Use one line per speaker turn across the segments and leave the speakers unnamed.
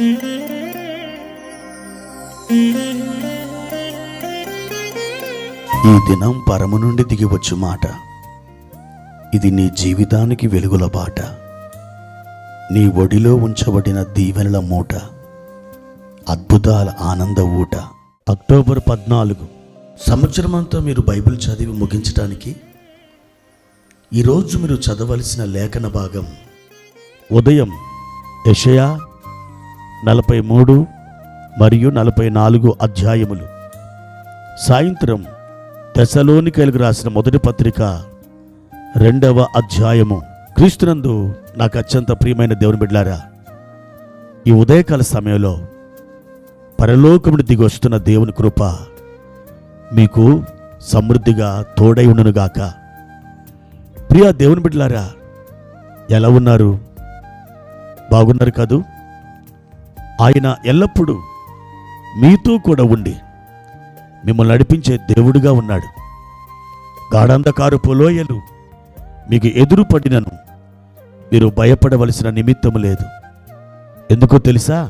ఈ దినం పరము నుండి దిగివచ్చు మాట, ఇది నీ జీవితానికి వెలుగుల బాట, నీ ఒడిలో ఉంచబడిన దీవెనల మూట, అద్భుతాల ఆనంద ఊట. అక్టోబర్ 14 సంవత్సరమంతా మీరు బైబిల్ చదివి ముగించడానికి ఈరోజు మీరు చదవలసిన లేఖన భాగం ఉదయం యెషయా 43 మరియు 44 అధ్యాయములు, సాయంత్రం తెస్సలోనికైలకు రాసిన మొదటి పత్రిక 2వ అధ్యాయము. క్రీస్తునందు నాకు అత్యంత ప్రియమైన దేవుని బిడ్డలారా, ఈ ఉదయకాల సమయంలో పరలోకమును దిగి వస్తున్న దేవుని కృప మీకు సమృద్ధిగా తోడై ఉండునుగాక. ప్రియ దేవుని బిడ్డలారా, ఎలా ఉన్నారు? బాగున్నారు కదూ? ఆయన ఎల్లప్పుడూ మీతో కూడా ఉండి మిమ్మల్ని నడిపించే దేవుడిగా ఉన్నాడు. గాఢంధకారపు లోయలు మీకు ఎదురు పడినను మీరు భయపడవలసిన నిమిత్తము లేదు. ఎందుకో తెలుసా?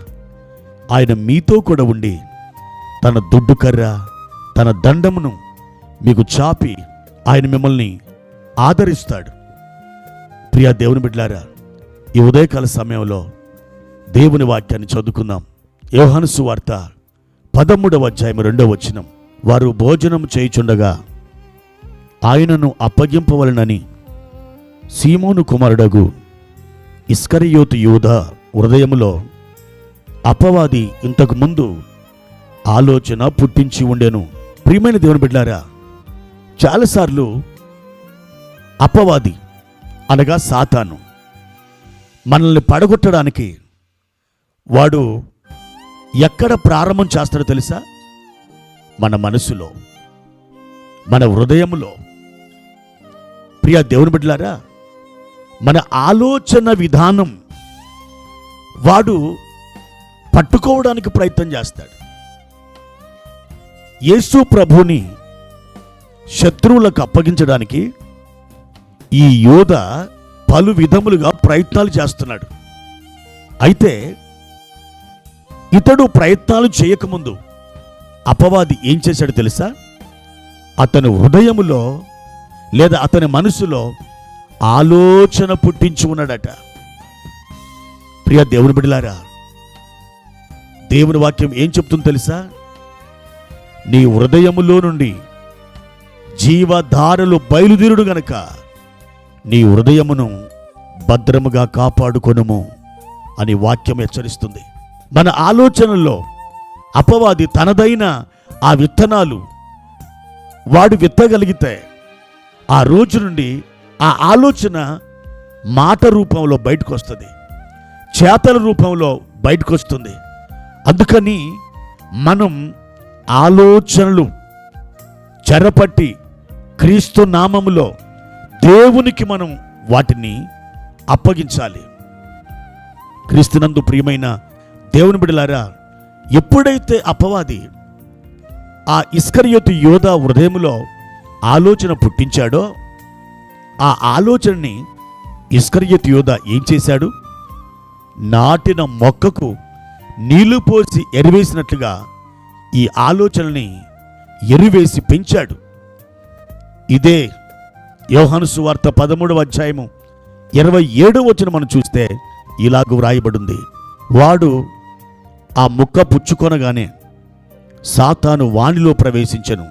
ఆయన మీతో కూడా ఉండి తన దుడ్డు కర్ర, తన దండమును మీకు చాపి ఆయన మిమ్మల్ని ఆదరిస్తాడు. ప్రియ దేవుని బిడ్డలారా, ఈ ఉదయకాల సమయంలో దేవుని వాక్యాన్ని చదువుకుందాం. యోహాను సువార్త 13వ అధ్యాయం 2వ వచనం. వారు భోజనం చేయుచుండగా ఆయనను అప్పగింపవలనని సీమోను కుమారుడగు ఇస్కరియోతు యూదా హృదయములో అపవాది ఇంతకు ముందు ఆలోచన పుట్టించి ఉండెను. ప్రియమైన దేవుని బిడ్డలారా, చాలాసార్లు అపవాది అనగా సాతాను మనల్ని పడగొట్టడానికి వాడు ఎక్కడ ప్రారంభం చేస్తాడో తెలుసా? మన మనసులో, మన హృదయములో. ప్రియ దేవుని బిడ్డలారా, మన ఆలోచన విధానం వాడు పట్టుకోవడానికి ప్రయత్నం చేస్తాడు. యేసు ప్రభుని శత్రువులకు అప్పగించడానికి ఈ యోధ పలు విధములుగా ప్రయత్నాలు చేస్తున్నాడు. అయితే ఇతడు ప్రయత్నాలు చేయకముందు అపవాది ఏం చేశాడు తెలుసా? అతని హృదయములో లేదా అతని మనసులో ఆలోచన పుట్టించి ఉన్నాడట. ప్రియ దేవుని బిడ్డలారా, దేవుని వాక్యం ఏం చెప్తుందో తెలుసా? నీ హృదయములో నుండి జీవధారలు బయలుదేరుడు గనక నీ హృదయమును భద్రముగా కాపాడుకొనుము అని వాక్యం హెచ్చరిస్తుంది. మన ఆలోచనల్లో అపవాది తనదైన ఆ విత్తనాలు వాడు విత్తగలిగితే ఆ రోజు నుండి ఆ ఆలోచన మాట రూపంలో బయటకు వస్తుంది, చేతల రూపంలో బయటకు వస్తుంది. అందుకని మనం ఆలోచనలు చెరపట్టి క్రీస్తు నామములో దేవునికి మనం వాటిని అప్పగించాలి. క్రీస్తునందు ప్రియమైన దేవుని బిడ్డలారా, ఎప్పుడైతే అపవాది ఆ ఇస్కరియోతు యోధా హృదయములో ఆలోచన పుట్టించాడో ఆ ఆలోచనని ఇస్కరియోతు యోధా ఏం చేశాడు? నాటిన మొక్కకు నీళ్లు పోసి ఎరువేసినట్లుగా ఈ ఆలోచనని ఎరువేసి పెంచాడు. ఇదే యోహాను సువార్త 13వ అధ్యాయము 27వ వచనం మనం చూస్తే ఇలాగ వ్రాయబడింది. వాడు ఆ ముక్క పుచ్చుకొనగానే సాతాను వానిలో ప్రవేశించెను.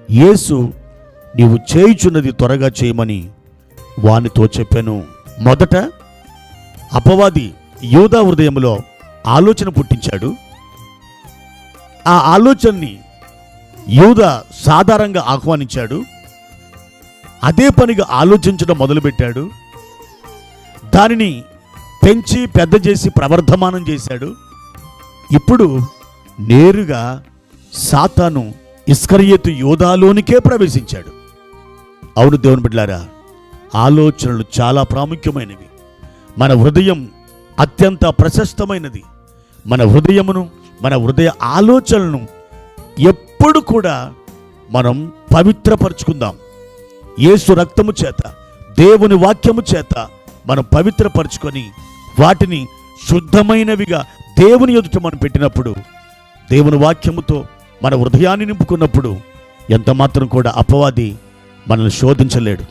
యేసు నీవు చేయుచున్నది త్వరగా చేయమని వానితో చెప్పాను. మొదట అపవాది యూదా హృదయంలో ఆలోచన పుట్టించాడు. ఆ ఆలోచనని యూదా సాధారణంగా ఆహ్వానించాడు. అదే పనిగా ఆలోచించడం మొదలుపెట్టాడు. దానిని పెంచి పెద్ద చేసి ప్రవర్ధమానం చేశాడు. ఇప్పుడు నేరుగా సాతాను ఇస్కరియోతు యోధాలోనికే ప్రవేశించాడు. అవును దేవుని బిడ్డలారా, ఆలోచనలు చాలా ప్రాముఖ్యమైనవి. మన హృదయం అత్యంత ప్రశస్తమైనది. మన హృదయమును, మన హృదయ ఆలోచనలను ఎప్పుడు కూడా మనం పవిత్రపరుచుకుందాం. యేసు రక్తము చేత, దేవుని వాక్యము చేత మనం పవిత్రపరుచుకొని వాటిని శుద్ధమైనవిగా దేవుని ఎదుట మనం పెట్టినప్పుడు, దేవుని వాక్యముతో మన హృదయాన్ని నింపుకున్నప్పుడు ఎంత మాత్రం కూడా అపవాది మనల్ని శోధించలేడు.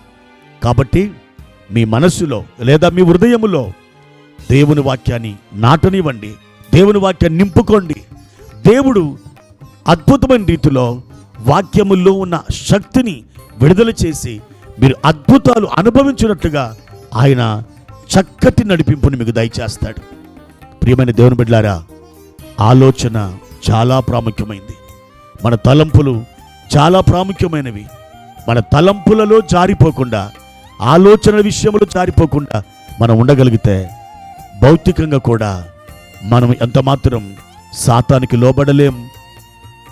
కాబట్టి మీ మనస్సులో లేదా మీ హృదయములో దేవుని వాక్యాన్ని నాటనివ్వండి, దేవుని వాక్యాన్ని నింపుకోండి. దేవుడు అద్భుతమైన రీతిలో వాక్యముల్లో ఉన్న శక్తిని విడుదల చేసి మీరు అద్భుతాలు అనుభవించినట్లుగా ఆయన చక్కటి నడిపింపుని మీకు దయచేస్తాడు. ప్రియమైన దేవుని బిడ్డలారా, ఆలోచన చాలా ప్రాముఖ్యమైంది. మన తలంపులు చాలా ప్రాముఖ్యమైనవి. మన తలంపులలో జారిపోకుండా, ఆలోచన విషయంలో జారిపోకుండా మనం ఉండగలిగితే భౌతికంగా కూడా మనం ఎంత మాత్రం సాతానికి లోబడలేం.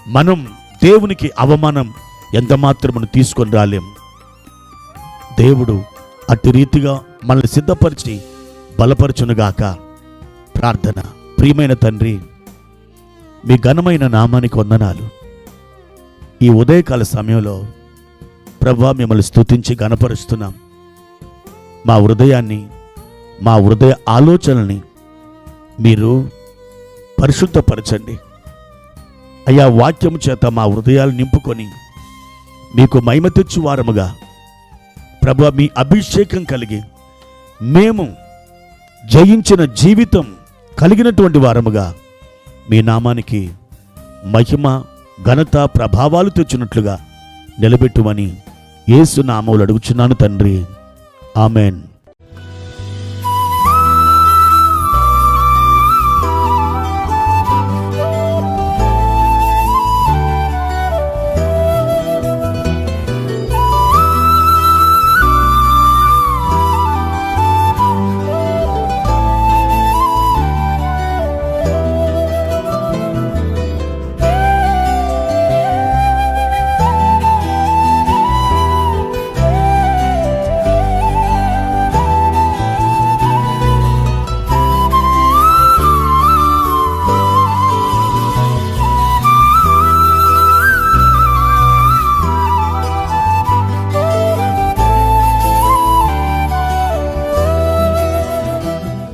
మనం దేవునికి అవమానం ఎంత మాత్రం తీసుకొని రాలేం. దేవుడు అట్టి రీతిగా మనల్ని సిద్ధపరిచి బలపరచునుగాక. ప్రార్థన. ప్రియమైన తండ్రి, మీ ఘనమైన నామానికి వందనాలు. ఈ ఉదయకాల సమయంలో ప్రభువా మిమ్మల్ని స్తుతించి ఘనపరుస్తున్నాం. మా హృదయాన్ని, మా హృదయ ఆలోచనల్ని మీరు పరిశుద్ధపరచండి అయ్యా. వాక్యము చేత మా హృదయాలు నింపుకొని మీకు మహిమ తెచ్చు వారముగా ప్రభువా, మీ అభిషేకం కలిగి మేము జయించిన జీవితం కలిగినటువంటి వారముగా మీ నామానికి మహిమ, ఘనత, ప్రభావాలు తెచ్చినట్లుగా నిలబెట్టుమని యేసు నామములో అడుగుచున్నాను తండ్రి. ఆమెన్.